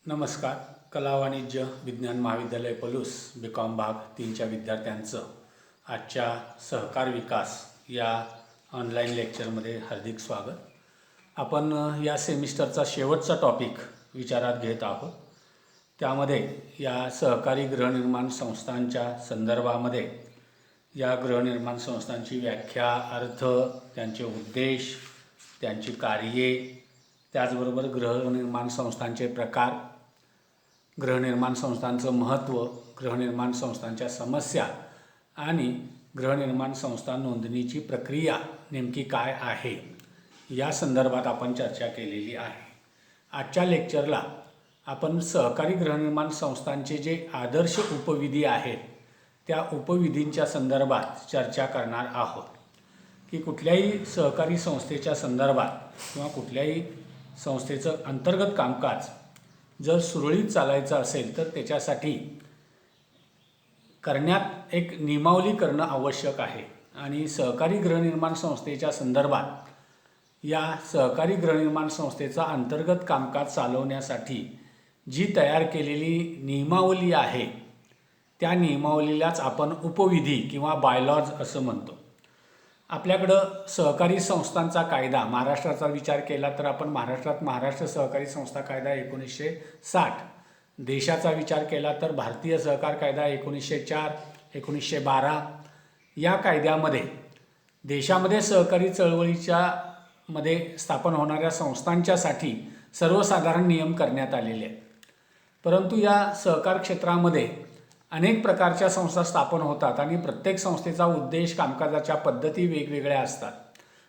नमस्कार. कला वाणिज्य विज्ञान महाविद्यालय पलूस बी.कॉम भाग 3च्या विद्यार्थ्यांचं आजच्या सहकार विकास या ऑनलाईन लेक्चरमध्ये हार्दिक स्वागत. आपण या सेमिस्टरचा शेवटचा टॉपिक विचारात घेत आहोत. त्यामध्ये या सहकारी गृहनिर्माण संस्थांच्या संदर्भामध्ये या गृहनिर्माण संस्थांची व्याख्या, अर्थ, त्यांचे उद्देश, त्यांची कार्ये, त्याचबरोबर गृहनिर्माण संस्थांचे प्रकार, गृहनिर्माण संस्थांचं महत्त्व, गृहनिर्माण संस्थांच्या समस्या आणि गृहनिर्माण संस्था नोंदणीची प्रक्रिया नेमकी काय आहे या संदर्भात आपण चर्चा केलेली आहे. आजच्या लेक्चरला आपण सहकारी गृहनिर्माण संस्थांचे जे आदर्श उपविधी आहेत त्या उपविधींच्या संदर्भात चर्चा करणार आहोत की कुठल्याही सहकारी संस्थेच्या संदर्भात किंवा कुठल्याही संस्थेचं अंतर्गत कामकाज जर सुरळीत चालायचं असेल तर त्याच्यासाठी करण्यात एक नियमावली करणं आवश्यक आहे. आणि सहकारी गृहनिर्माण संस्थेच्या संदर्भात या सहकारी गृहनिर्माण संस्थेचा अंतर्गत कामकाज चालवण्यासाठी जी तयार केलेली नियमावली आहे त्या नियमावलीलाच आपण उपविधी किंवा बायलॉज असं म्हणतो. आपल्याकडं सहकारी संस्थांचा कायदा महाराष्ट्राचा विचार केला तर आपण महाराष्ट्र सहकारी संस्था कायदा 1960, देशाचा विचार केला तर भारतीय सहकार कायदा 1904, 1912 या कायद्यामध्ये देशामध्ये सहकारी चळवळीच्या मध्ये स्थापन होणाऱ्या संस्थांच्यासाठी सर्वसाधारण नियम करण्यात आलेले आहेत. परंतु या सहकार क्षेत्रामध्ये अनेक प्रकारच्या संस्था स्थापन होतात आणि प्रत्येक संस्थेचा उद्देश, कामकाजाच्या पद्धती वेगवेगळ्या असतात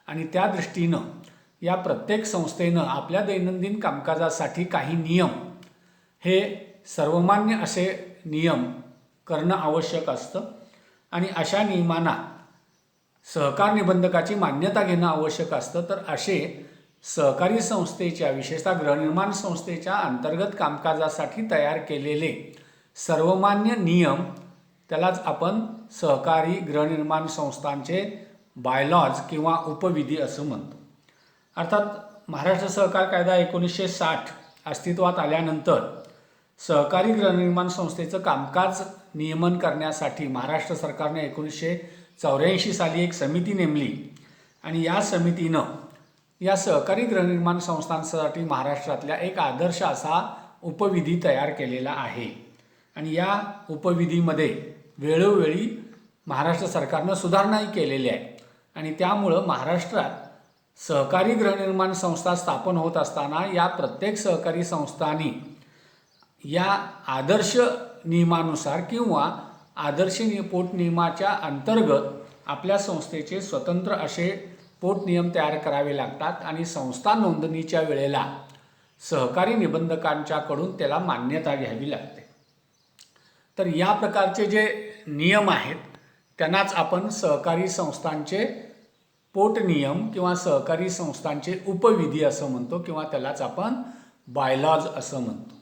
आणि त्या दृष्टीनं या प्रत्येक संस्थेनं आपल्या दैनंदिन कामकाजासाठी काही नियम हे सर्वमान्य असे नियम करणं आवश्यक असतं आणि अशा नियमांना सहकार निबंधकाची मान्यता घेणं आवश्यक असतं. तर असे सहकारी संस्थेच्या, विशेषतः गृहनिर्माण संस्थेच्या अंतर्गत कामकाजासाठी तयार केलेले सर्वमान्य नियम त्यालाच आपण सहकारी गृहनिर्माण संस्थांचे बायलॉज किंवा उपविधी असं म्हणतो. अर्थात महाराष्ट्र सहकार कायदा 1960 अस्तित्वात आल्यानंतर सहकारी गृहनिर्माण संस्थेचं कामकाज नियमन करण्यासाठी महाराष्ट्र सरकारने 1984 साली एक समिती नेमली आणि या समितीनं या सहकारी गृहनिर्माण संस्थांसाठी महाराष्ट्रातल्या एक आदर्श असा उपविधी तयार केलेला आहे. आणि या उपविधीमध्ये वेळोवेळी महाराष्ट्र सरकारनं सुधारणाही केलेल्या आहेत आणि त्यामुळं महाराष्ट्रात सहकारी गृहनिर्माण संस्था स्थापन होत असताना या प्रत्येक सहकारी संस्थांनी या आदर्श नियमानुसार किंवा आदर्श पोटनियमाच्या अंतर्गत आपल्या संस्थेचे स्वतंत्र असे पोटनियम तयार करावे लागतात आणि संस्था नोंदणीच्या वेळेला सहकारी निबंधकांच्याकडून त्याला मान्यता घ्यावी लागते. तर या प्रकारचे जे नियम आहेत त्यांनाच आपण सहकारी संस्थांचे पोटनियम किंवा सहकारी संस्थांचे उपविधी असं म्हणतो किंवा त्यालाच आपण बायलॉज असं म्हणतो.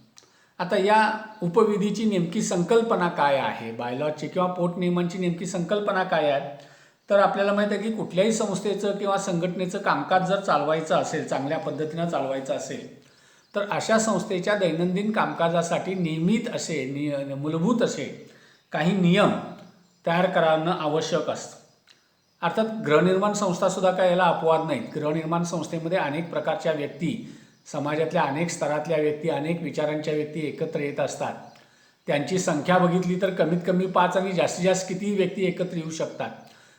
आता या उपविधीची नेमकी संकल्पना काय आहे, बायलॉजची किंवा पोटनियमांची नेमकी संकल्पना काय आहे, तर आपल्याला माहीत आहे की कुठल्याही संस्थेचं किंवा संघटनेचं कामकाज जर चालवायचं असेल, चांगल्या पद्धतीनं चालवायचं असेल तर अशा संस्थेच्या दैनंदिन कामकाजासाठी नियमित असे मूलभूत असे काही नियम तयार करणं आवश्यक असतं. अर्थात गृहनिर्माण संस्थासुद्धा काय याला अपवाद नाहीत. गृहनिर्माण संस्थेमध्ये अनेक प्रकारच्या व्यक्ती, समाजातल्या अनेक स्तरातल्या व्यक्ती, अनेक विचारांच्या व्यक्ती एकत्र येत असतात. त्यांची संख्या बघितली तर कमीत कमी 5 आणि जास्तीत जास्त कितीही व्यक्ती एकत्र येऊ शकतात.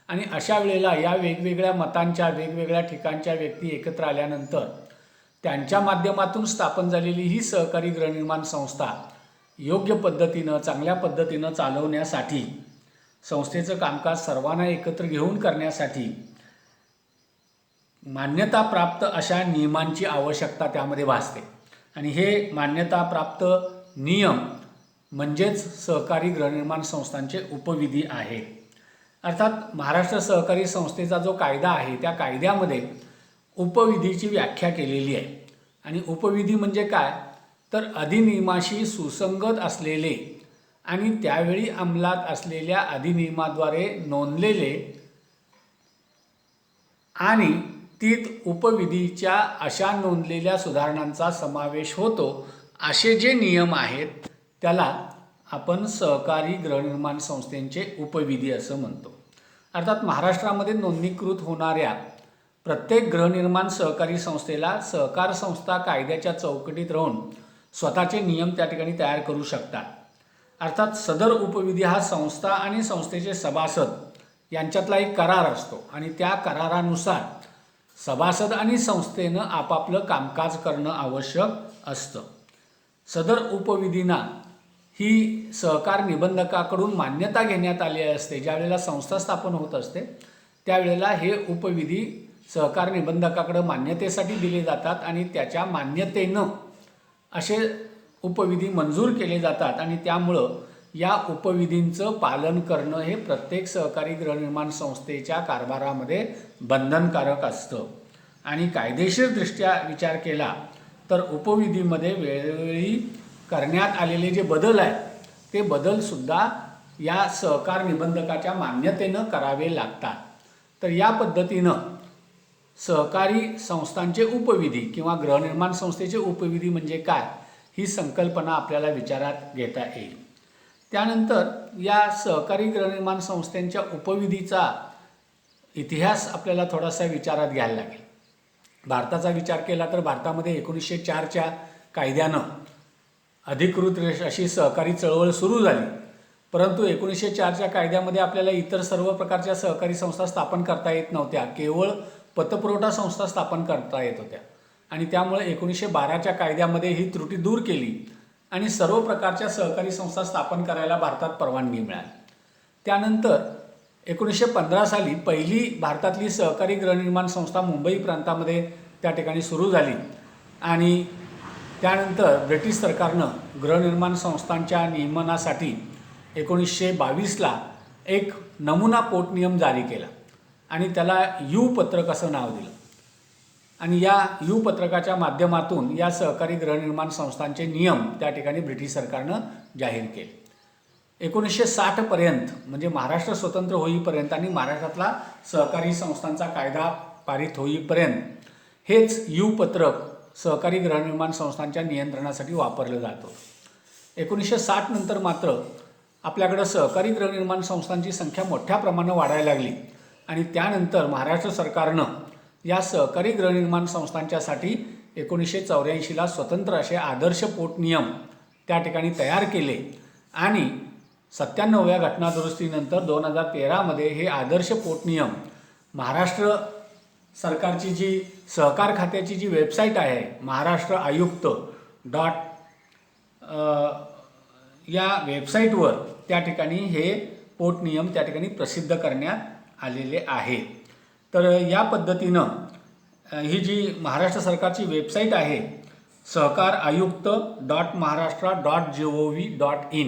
आणि अशा वेळेला या वेगवेगळ्या मतांच्या, वेगवेगळ्या ठिकाणच्या व्यक्ती एकत्र आल्यानंतर त्यांच्या माध्यमातून स्थापन झालेली ही सहकारी गृहनिर्माण संस्था योग्य पद्धतीनं, चांगल्या पद्धतीनं चालवण्यासाठी, संस्थेचं कामकाज सर्वांना एकत्र घेऊन करण्यासाठी मान्यताप्राप्त अशा नियमांची आवश्यकता त्यामध्ये भासते. आणि हे मान्यताप्राप्त नियम म्हणजेच सहकारी गृहनिर्माण संस्थांचे उपविधी आहे. अर्थात महाराष्ट्र सहकारी संस्थेचा जो कायदा आहे त्या कायद्यामध्ये उपविधीची व्याख्या केलेली आहे. आणि उपविधी म्हणजे काय, तर अधिनियमाशी सुसंगत असलेले आणि त्यावेळी अंमलात असलेल्या अधिनियमाद्वारे नोंदलेले आणि तीत उपविधीच्या अशा नोंदलेल्या सुधारणांचा समावेश होतो असे जे नियम आहेत त्याला आपण सहकारी गृहनिर्माण संस्थेचे उपविधी असं म्हणतो. अर्थात महाराष्ट्रामध्ये नोंदणीकृत होणाऱ्या प्रत्येक गृहनिर्माण सहकारी संस्थेला सहकार संस्था कायद्याच्या चौकटीत राहून स्वतःचे नियम त्या ठिकाणी तयार करू शकतात. अर्थात सदर उपविधी हा संस्था आणि संस्थेचे सभासद यांच्यातला एक करार असतो आणि त्या करारानुसार सभासद आणि संस्थेनं आपापलं कामकाज करणं आवश्यक असतं. सदर उपविधींना ही सहकार निबंधकाकडून मान्यता घेण्यात आली असते. ज्यावेळेला संस्था स्थापन होत असते त्यावेळेला हे उपविधी सहकार निबंधकाकडे मान्यतेसाठी दिले जातात आणि त्याच्या मान्यतेनं असे उपविधी मंजूर केले जातात आणि त्यामुळं या उपविधींचं पालन करणं हे प्रत्येक सहकारी गृहनिर्माण संस्थेच्या कारभारामध्ये बंधनकारक असतं. आणि कायदेशीरदृष्ट्या विचार केला तर उपविधीमध्ये वेळोवेळी करण्यात आलेले जे बदल आहेत ते बदलसुद्धा या सहकार निबंधकाच्या मान्यतेनं करावे लागतात. तर या पद्धतीनं सहकारी संस्थांचे उपविधी किंवा गृहनिर्माण संस्थेचे उपविधी म्हणजे काय ही संकल्पना आपल्याला विचारात घेता येईल. त्यानंतर या सहकारी गृहनिर्माण संस्थांच्या उपविधीचा इतिहास आपल्याला थोडासा विचारात घ्यायला लागेल. भारताचा विचार केला तर भारतामध्ये 1904च्या कायद्यानं अधिकृत अशी सहकारी चळवळ सुरू झाली. परंतु 1904च्या कायद्यामध्ये आपल्याला इतर सर्व प्रकारच्या सहकारी संस्था स्थापन करता येत नव्हत्या. केवळ पतपुरवठा संस्था स्थापन करता येत होत्या आणि त्यामुळे 1912च्या कायद्यामध्ये ही त्रुटी दूर केली आणि सर्व प्रकारच्या सहकारी संस्था स्थापन करायला भारतात परवानगी मिळाली. त्यानंतर 1915 साली पहिली भारतातली सहकारी गृहनिर्माण संस्था मुंबई प्रांतामध्ये त्या ठिकाणी सुरू झाली आणि त्यानंतर ब्रिटिश सरकारनं गृहनिर्माण संस्थांच्या नियमनासाठी 1922ला एक नमुना पोटनियम जारी केला आणि त्याला यू पत्रक असं नाव दिलं आणि या यू पत्रकाच्या माध्यमातून या सहकारी गृहनिर्माण संस्थांचे नियम त्या ठिकाणी ब्रिटिश सरकारनं जाहीर केले. 1960पर्यंत म्हणजे महाराष्ट्र स्वतंत्र होईपर्यंत आणि महाराष्ट्रातला सहकारी संस्थांचा कायदा पारित होईपर्यंत हेच यू पत्रक सहकारी गृहनिर्माण संस्थांच्या नियंत्रणासाठी वापरलं जातं. 1960 नंतर मात्र आपल्याकडं सहकारी गृहनिर्माण संस्थांची संख्या मोठ्या प्रमाणात वाढायला लागली आणि त्यानंतर महाराष्ट्र सरकारनं या सहकारी गृहनिर्माण संस्थांच्यासाठी 1984ला स्वतंत्र असे आदर्श पोटनियम त्या ठिकाणी तयार केले आणि 97व्या घटनादुरुस्तीनंतर 2013मध्ये हे आदर्श पोटनियम महाराष्ट्र सरकारची जी सहकार खात्याची जी वेबसाईट आहे महाराष्ट्र आयुक्त या वेबसाईटवर त्या ठिकाणी हे पोटनियम त्या ठिकाणी प्रसिद्ध करण्यात आलेले आहे. तर या पद्धतीनं ही जी महाराष्ट्र सरकारची वेबसाईट आहे सहकार आयुक्त .महाराष्ट्र.gov.in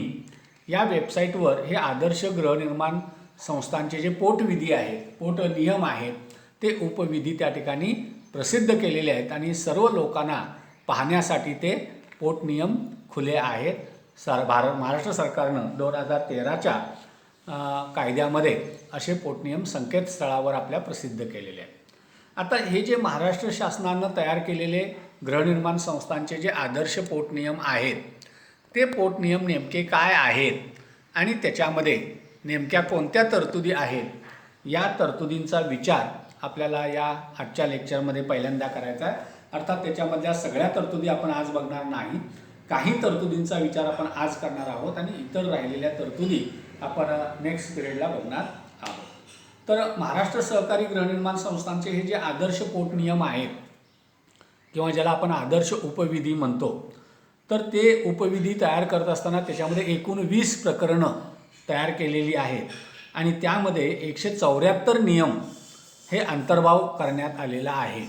या वेबसाईटवर हे आदर्श गृहनिर्माण संस्थांचे जे पोटविधी आहेत पोट नियम आहेत ते उपविधी त्या ठिकाणी प्रसिद्ध केलेले आहेत आणि सर्व लोकांना पाहण्यासाठी ते पोटनियम खुले आहेत. महाराष्ट्र सरकारनं 2013च्या कायद्यामध्ये असे पोटनियम संकेतस्थळावर आपल्या प्रसिद्ध केलेले आहेत. आता हे जे महाराष्ट्र शासनानं तयार केलेले गृहनिर्माण संस्थांचे जे आदर्श पोटनियम आहेत ते पोटनियम नेमके काय आहेत आणि त्याच्यामध्ये नेमक्या कोणत्या तरतुदी आहेत या तरतुदींचा विचार आपल्याला या आजच्या लेक्चरमध्ये पहिल्यांदा करायचा आहे. अर्थात त्याच्यामधल्या सगळ्या तरतुदी आपण आज बघणार नाही. काही तरतुदींचा विचार आपण आज करणार आहोत आणि इतर राहिलेल्या तरतुदी आपण नेक्स्ट पिरियडला बघणार आहोत. तर महाराष्ट्र सहकारी गृहनिर्माण संस्थांचे हे जे आदर्श पोटनियम आहेत किंवा ज्याला आपण आदर्श उपविधी म्हणतो तर ते उपविधी तयार करत असताना त्याच्यामध्ये एकूण 20 प्रकरणं तयार केलेली आहेत आणि त्यामध्ये 174 नियम हे अंतर्भाव करण्यात आलेला आहे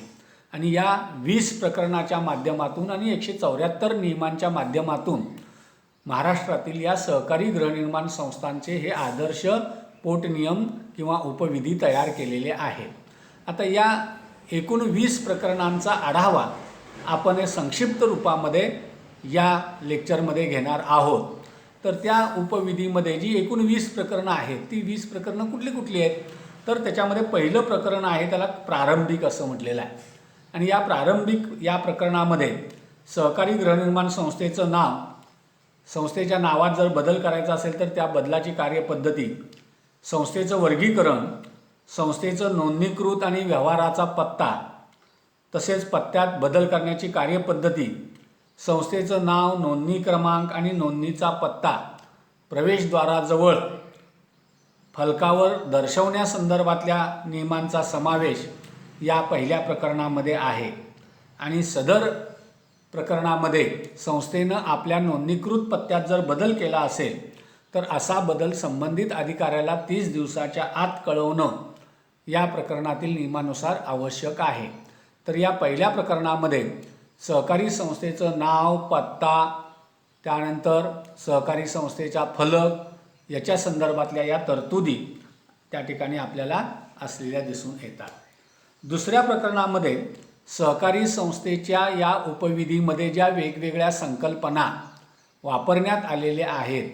आणि या 20 प्रकरणाच्या माध्यमातून आणि 174 नियमांच्या माध्यमातून महाराष्ट्रातील या सहकारी गृहनिर्माण संस्थांचे हे आदर्श पोटनियम किंवा उपविधी तयार केलेले आहेत. आता या एकूण 20 प्रकरणांचा आढावा आपण संक्षिप्त रूपामध्ये या लेक्चरमध्ये घेणार आहोत. तर त्या उपविधीमध्ये जी एकूण 20 प्रकरणं आहेत ती 20 प्रकरणं कुठली कुठली आहेत तर त्याच्यामध्ये पहिलं प्रकरण आहे त्याला प्रारंभिक असं म्हटलेलं आहे आणि या प्रारंभिक या प्रकरणामध्ये सहकारी गृहनिर्माण संस्थेचं नाव, संस्थेच्या नावात जर बदल करायचा असेल तर त्या बदलाची कार्यपद्धती, संस्थेचं वर्गीकरण, संस्थेचं नोंदणीकृत आणि व्यवहाराचा पत्ता, तसेच पत्त्यात बदल करण्याची कार्यपद्धती, संस्थेचं नाव, नोंदणी क्रमांक आणि नोंदणीचा पत्ता प्रवेशद्वाराजवळ फलकावर दर्शवण्यासंदर्भातल्या नियमांचा समावेश या पहिल्या प्रकरणामध्ये आहे. आणि सदर प्रकरणामध्ये संस्थेनं आपल्या नोंदणीकृत पत्त्यात जर बदल केला असेल तर असा बदल संबंधित अधिकाऱ्याला 30 दिवसाच्या आत कळवणं या प्रकरणातील नियमानुसार आवश्यक आहे. तर या पहिल्या प्रकरणामध्ये सहकारी संस्थेचं नाव, पत्ता, त्यानंतर सहकारी संस्थेचा फलक याच्या संदर्भातल्या या तरतुदी त्या ठिकाणी आपल्याला असलेल्या दिसून येतात. दुसऱ्या प्रकरणामध्ये सहकारी संस्थेच्या या उपविधीमध्ये ज्या वेगवेगळ्या संकल्पना वापरण्यात आलेल्या आहेत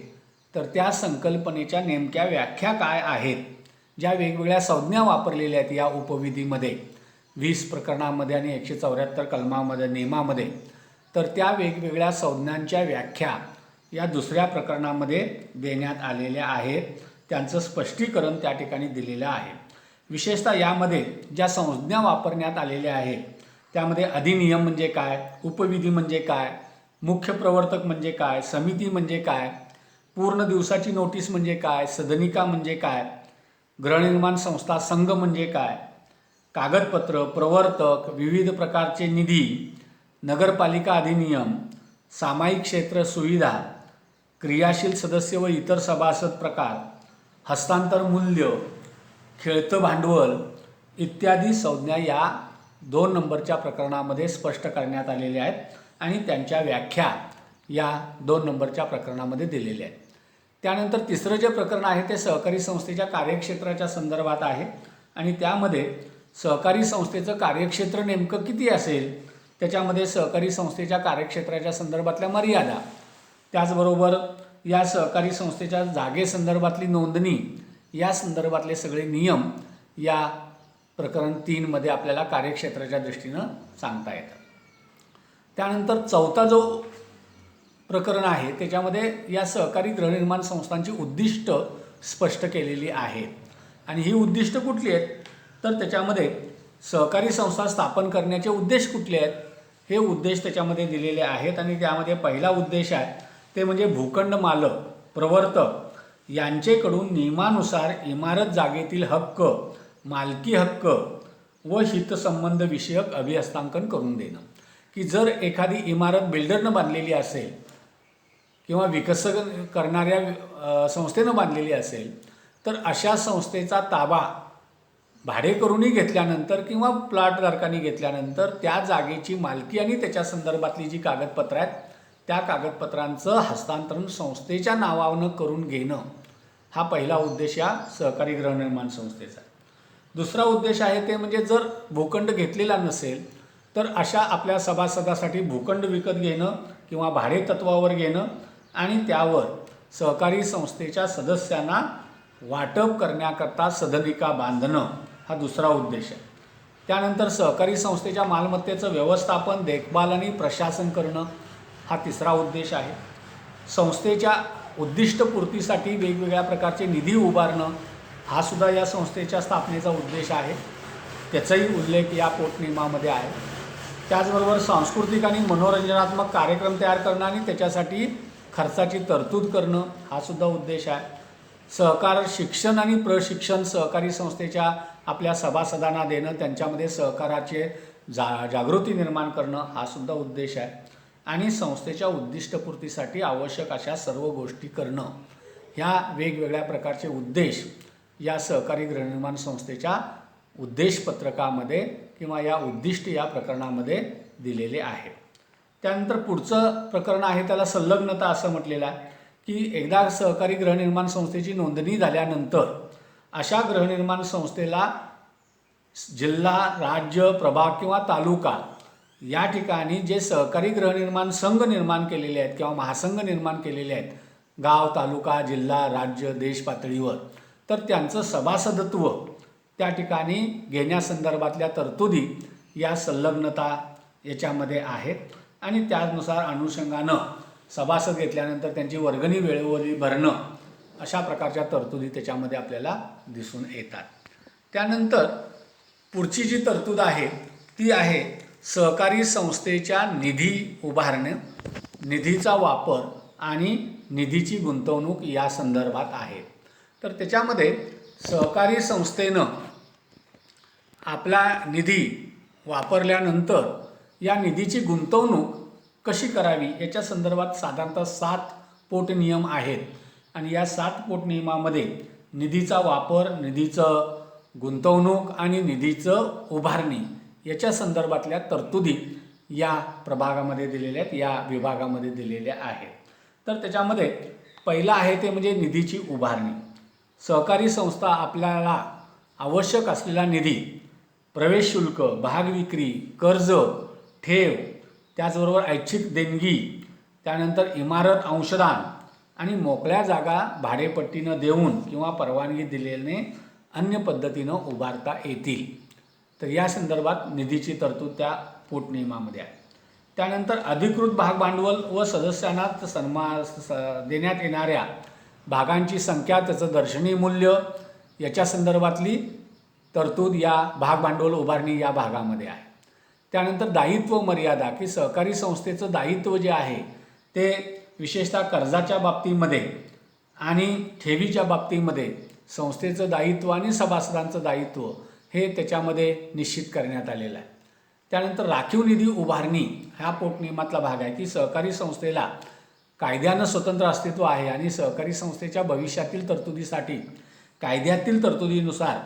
तर त्या संकल्पनेच्या नेमक्या व्याख्या काय आहेत, ज्या वेगवेगळ्या संज्ञा वापरलेल्या आहेत या उपविधीमध्ये 20 प्रकरणामध्ये आणि 174 कलमामध्ये नियमामध्ये, तर त्या वेगवेगळ्या संज्ञांच्या व्याख्या या दुसऱ्या प्रकरणामध्ये देण्यात आलेल्या आहेत. त्यांचं स्पष्टीकरण त्या ठिकाणी दिलेलं आहे. विशेषतः यामध्ये ज्या संज्ञा वापरण्यात आलेल्या आहेत त्यामध्ये अधिनियम म्हणजे काय, उपविधी म्हणजे काय, मुख्य प्रवर्तक म्हणजे काय, समिती म्हणजे काय, पूर्ण दिवसाची नोटीस म्हणजे काय, सदनिका म्हणजे काय, गृहनिर्माण संस्था संघ म्हणजे काय, कागदपत्र, प्रवर्तक, विविध प्रकारचे निधी, नगरपालिका अधिनियम, सामायिक क्षेत्र सुविधा, क्रियाशील सदस्य व इतर सभासद प्रकार, हस्तांतर मूल्य, खेळतं भांडवल इत्यादी संज्ञा या 2 नंबरच्या प्रकरणामध्ये स्पष्ट करण्यात आलेल्या आहेत आणि त्यांच्या व्याख्या या 2 नंबरच्या प्रकरणामध्ये दिलेल्या आहेत. त्यानंतर तिसरं जे प्रकरण आहे ते सहकारी संस्थेच्या कार्यक्षेत्राच्या संदर्भात आहे आणि त्यामध्ये सहकारी संस्थेचं कार्यक्षेत्र नेमकं किती असेल, त्याच्यामध्ये सहकारी संस्थेच्या कार्यक्षेत्राच्या संदर्भातल्या मर्यादा, त्याचबरोबर या सहकारी संस्थेच्या जागेसंदर्भातली नोंदणी या संदर्भातले सगळे नियम या प्रकरण 3 मध्ये आपल्याला कार्यक्षेत्राच्या दृष्टीनं सांगता येतात. त्यानंतर चौथा जो प्रकरण आहे त्याच्यामध्ये या सहकारी गृहनिर्माण संस्थांची उद्दिष्ट स्पष्ट केलेली आहेत आणि ही उद्दिष्ट कुठली आहेत तर त्याच्यामध्ये सहकारी संस्था स्थापन करण्याचे उद्देश कुठले आहेत हे उद्देश त्याच्यामध्ये दिलेले आहेत. आणि त्यामध्ये पहिला उद्देश आहे ते म्हणजे भूखंड मालक, प्रवर्तक यांचेकडून नियमानुसार इमारत जागेतील हक्क, मालकी हक्क व हितसंबंध विषयक अभिहस्तांकन करून देणं. की जर एखादी इमारत बिल्डरनं बांधलेली असेल किंवा विकसन करणाऱ्या संस्थेनं बांधलेली असेल तर अशा संस्थेचा ताबा भाडेकरूंनी घेतल्यानंतर किंवा प्लॉटधारकांनी घेतल्यानंतर त्या जागेची मालकी आणि त्याच्या संदर्भातली जी कागदपत्रं आहेत त्या कागदपत्रांचं हस्तांतरण संस्थेच्या नावानं करून घेणं हा पहिला उद्देश या सहकारी गृहनिर्माण संस्थेचा. दुसरा उद्देश आहे ते म्हणजे जर भूखंड घेतलेला नसेल तर अशा आपल्या सभासदासाठी भूखंड विकत घेणं किंवा भाडे तत्वावर घेणं आणि त्यावर सहकारी संस्थेच्या सदस्यांना वाटप करण्याकरता सदनिका बांधणं हा दुसरा उद्देश आहे. त्यानंतर सहकारी संस्थेच्या मालमत्तेचं व्यवस्थापन, देखभाल आणि प्रशासन करणं हा तिसरा उद्देश आहे. संस्थेच्या उद्दिष्टपूर्तीसाठी वेगवेगळ्या प्रकारचे निधी उभारणं हा सुद्धा या संस्थेच्या स्थापनेचा उद्देश आहे, त्याचाही उल्लेख या पोटनियमामध्ये आहे. त्याचबरोबर सांस्कृतिक आणि मनोरंजनात्मक कार्यक्रम तयार करणं आणि त्याच्यासाठी खर्चाची तरतूद करणं हा सुद्धा उद्देश आहे. सहकार शिक्षण आणि प्रशिक्षण सहकारी संस्थेच्या आपल्या सभासदांना देणं, त्यांच्यामध्ये सहकाराचे जागृती निर्माण करणं हा सुद्धा उद्देश आहे. आणि संस्थेच्या उद्दिष्टपूर्तीसाठी आवश्यक अशा सर्व गोष्टी करणं ह्या वेगवेगळ्या प्रकारचे उद्देश या सहकारी गृहनिर्माण संस्थेच्या उद्देशपत्रकामध्ये किंवा या उद्दिष्ट या प्रकरणामध्ये दिलेले आहे. त्यानंतर पुढचं प्रकरण आहे त्याला संलग्नता असं म्हटलेलं आहे की एकदा सहकारी गृहनिर्माण संस्थेची नोंदणी झाल्यानंतर अशा गृहनिर्माण संस्थेला जिल्हा, राज्य, प्रभाग किंवा तालुका या ठिकाणी जे सहकारी गृहनिर्माण संघ निर्माण केलेले आहेत किंवा महासंघ निर्माण केलेले आहेत गाव, तालुका, जिल्हा, राज्य, देश पातळीवर, तर त्यांचं सभासदत्व त्या ठिकाणी घेण्यासंदर्भातल्या तरतुदी या संलग्नता याच्यामध्ये आहेत. आणि त्यानुसार अनुषंगानं सभासद घेतल्यानंतर त्यांची वर्गणी वेळोवेळी भरणं, अशा प्रकारच्या तरतुदी त्याच्यामध्ये आपल्याला दिसून येतात. त्यानंतर पुढची जी तरतूद आहे ती आहे सहकारी संस्थेच्या निधी उभारणे, निधीचा वापर आणि निधीची गुंतवणूक या संदर्भात आहे. तर त्याच्यामध्ये सहकारी संस्थेनं आपला निधी वापरल्यानंतर या निधीची गुंतवणूक कशी करावी याच्या संदर्भात साधारणतः 7 पोट नियम आहेत. आणि या 7 पोट नियमामध्ये निधीचा वापर, निधीचं गुंतवणूक आणि निधीचं उभारणी याच्या संदर्भातल्या तरतुदी या प्रभागामध्ये दिलेल्या आहेत, या विभागामध्ये दिलेल्या आहेत. तर त्याच्यामध्ये पहिला आहे ते म्हणजे निधीची उभारणी. सहकारी संस्था आपल्याला आवश्यक असलेला निधी, प्रवेश शुल्क, भागविक्री, कर्ज, ठेव, त्याचबरोबर ऐच्छिक देणगी, त्यानंतर इमारत अंशदान आणि मोकळ्या जागा भाडेपट्टीनं देऊन किंवा परवानगी दिलेल्याने अन्य पद्धतीनं उभारता येतील. तर या संदर्भात निधीची तरतूद त्या पोटनियमामध्ये आहे. त्यानंतर अधिकृत भाग भांडवल व सदस्यांना देण्यात येणाऱ्या भागांची संख्या, त्याचं दर्शनी मूल्य याच्या संदर्भातली तरतूद या भाग भांडवल उभारणी या भागामध्ये आहे. त्यानंतर दायित्व मर्यादा, की सहकारी संस्थेचं दायित्व जे आहे ते विशेषतः कर्जाच्या बाबतीमध्ये आणि ठेवीच्या बाबतीमध्ये संस्थेचं दायित्व आणि सभासदांचं दायित्व हे त्याच्यामध्ये निश्चित करण्यात आलेलं आहे. त्यानंतर राखीव निधी उभारणी हा पोटनियमातला भाग आहे, की सहकारी संस्थेला कायद्यानं स्वतंत्र अस्तित्व आहे आणि सहकारी संस्थेच्या भविष्यातील तरतुदीसाठी कायद्यातील तरतुदीनुसार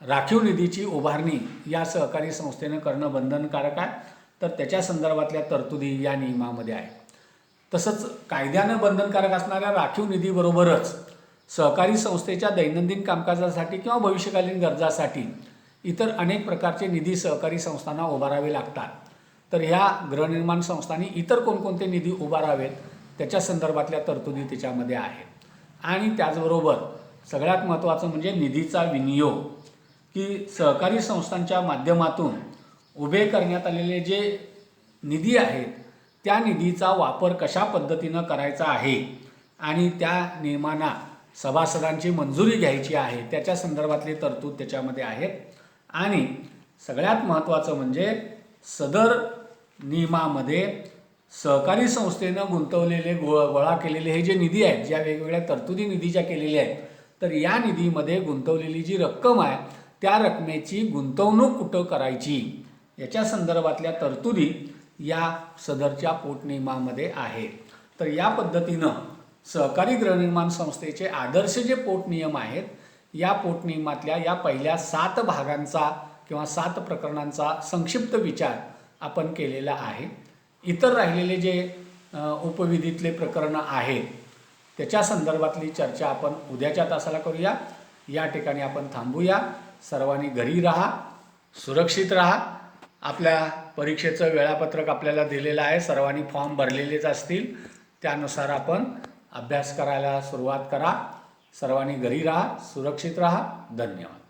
राखीव निधीची उभारणी या सहकारी संस्थेनं करणं बंधनकारक आहे. तर त्याच्या संदर्भातल्या तरतुदी या नियमामध्ये आहे. तसंच कायद्यानं बंधनकारक असणाऱ्या राखीव निधीबरोबरच सहकारी संस्थेच्या दैनंदिन कामकाजासाठी किंवा भविष्यकालीन गरजासाठी इतर अनेक प्रकारचे निधी सहकारी संस्थांना उभारावे लागतात. तर ह्या गृहनिर्माण संस्थांनी इतर कोणकोणते निधी उभारावेत त्याच्या संदर्भातल्या तरतुदी त्याच्यामध्ये आहेत. आणि त्याचबरोबर सगळ्यात महत्त्वाचं म्हणजे निधीचा विनियोग, की सहकारी संस्थांच्या माध्यमातून उभे करण्यात आलेले जे निधी आहेत त्या निधीचा वापर कशा पद्धतीनं करायचा आहे आणि त्या नियमांना सभासदांची मंजुरी घ्यायची आहे त्याच्या संदर्भातले तरतूद त्याच्यामध्ये आहेत. आणि सगळ्यात महत्त्वाचं म्हणजे सदर नियमामध्ये सहकारी संस्थेनं गुंतवलेले गोळा केलेले हे जे निधी आहेत, ज्या वेगवेगळ्या तरतुदी निधीच्या केलेल्या आहेत, तर या निधीमध्ये गुंतवलेली जी रक्कम आहे त्या रकमेची गुंतवणूक कुठं करायची याच्या संदर्भातल्या तरतुदी या सदरच्या पोटनियमामध्ये आहे. तर या पद्धतीनं सहकारी गृहनिर्माण संस्थेचे आदर्श जे पोटनियम आहेत या पोटनियमातल्या या पहिल्या 7 भागांचा किंवा 7 प्रकरणांचा संक्षिप्त विचार आपण केलेला आहे. इतर राहिलेले जे उपविधीतले प्रकरणं आहेत त्याच्या संदर्भातली चर्चा आपण उद्याच्या तासाला करूया. या ठिकाणी आपण थांबूया. सर्वांनी घरी राहा, सुरक्षित राहा. आपल्या परीक्षेचं वेळापत्रक आपल्याला दिलेलं आहे, सर्वांनी फॉर्म भरलेलेच असतील, त्यानुसार आपण अभ्यास करायला सुरुवात करा. सर्वांनी घरी राहा, सुरक्षित राहा. धन्यवाद.